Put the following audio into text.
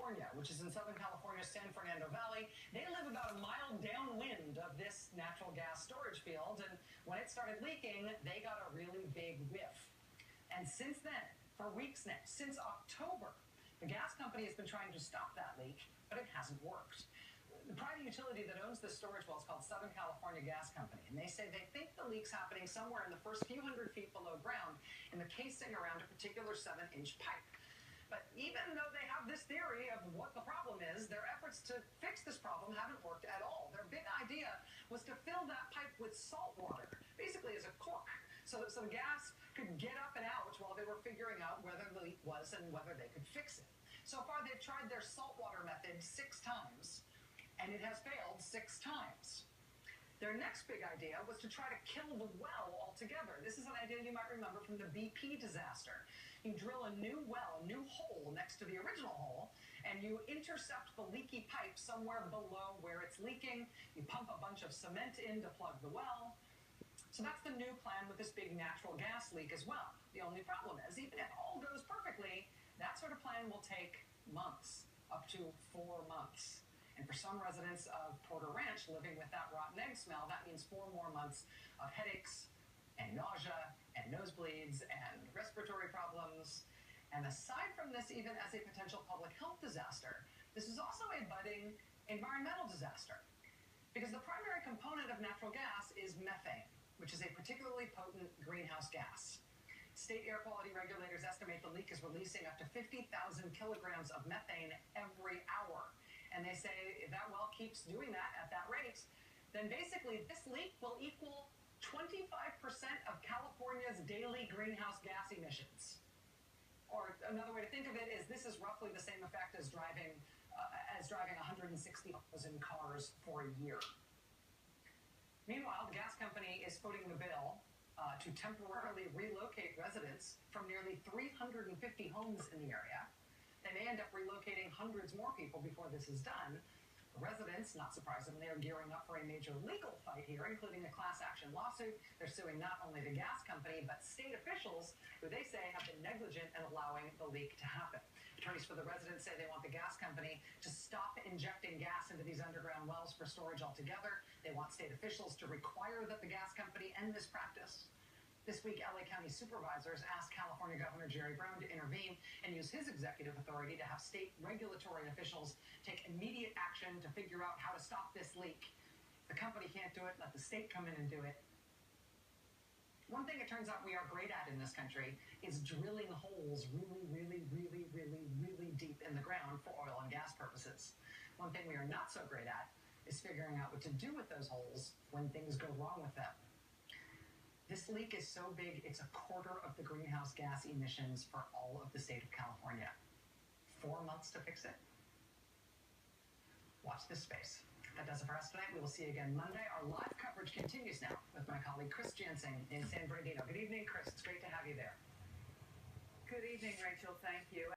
California, which is in Southern California's San Fernando Valley. They live about a mile downwind of this natural gas storage field, and when it started leaking, they got a really big whiff. And since then, for weeks now, since October, the gas company has been trying to stop that leak, but it hasn't worked. The private utility that owns this storage well is called Southern California Gas Company, and they say they think the leak's happening somewhere in the first few hundred feet below ground in the casing around a particular 7-inch pipe. But even though they have this theory of what the problem is, their efforts to fix this problem haven't worked at all. Their big idea was to fill that pipe with salt water, basically as a cork, so the gas could get up and out while they were figuring out whether the leak was and whether they could fix it. So far, they've tried their saltwater method 6 times, and it has failed 6 times. Their next big idea was to try to kill the well altogether. This is an idea you might remember from the BP disaster. You drill a new well, a new hole next to the original hole, and you intercept the leaky pipe somewhere below where it's leaking. You pump a bunch of cement in to plug the well. So that's the new plan with this big natural gas leak as well. The only problem is, even if all goes perfectly, that sort of plan will take months, up to 4 months. And for some residents of Porter Ranch living with that rotten egg smell, that means 4 more months of headaches and nausea and nosebleeds and respiratory problems. And aside from this, even as a potential public health disaster, this is also a budding environmental disaster. Because the primary component of natural gas is methane, which is a particularly potent greenhouse gas. State air quality regulators estimate the leak is releasing up to 50,000 kilograms of methane every hour. And they say if that well keeps doing that at that rate, then basically this leak will equal 25% of California's daily greenhouse gas emissions. Or another way to think of it is this is roughly the same effect as driving 160,000 cars for a year. Meanwhile, the gas company is footing the bill to temporarily relocate residents from nearly 350 homes in the area. They may end up relocating hundreds more people before this is done. The residents, not surprisingly, are gearing up for a major legal fight here, including a class action lawsuit. They're suing not only the gas company, but state officials who they say have been negligent in allowing the leak to happen. Attorneys for the residents say they want the gas company to stop injecting gas into these underground wells for storage altogether. They want state officials to require that the gas company end this practice. This week, LA County supervisors asked California Governor Jerry Brown to intervene and use his executive authority to have state regulatory officials take immediate action to figure out how to stop this leak. The company can't do it, let the state come in and do it. One thing it turns out we are great at in this country is drilling holes really deep in the ground for oil and gas purposes. One thing we are not so great at is figuring out what to do with those holes when things go wrong with them. This leak is so big, it's 1/4 of the greenhouse gas emissions for all of the state of California. 4 months to fix it? Watch this space. That does it for us tonight. We will see you again Monday. Our live coverage continues now with my colleague Chris Jensen in San Bernardino. Good evening, Chris. It's great to have you there. Good evening, Rachel. Thank you.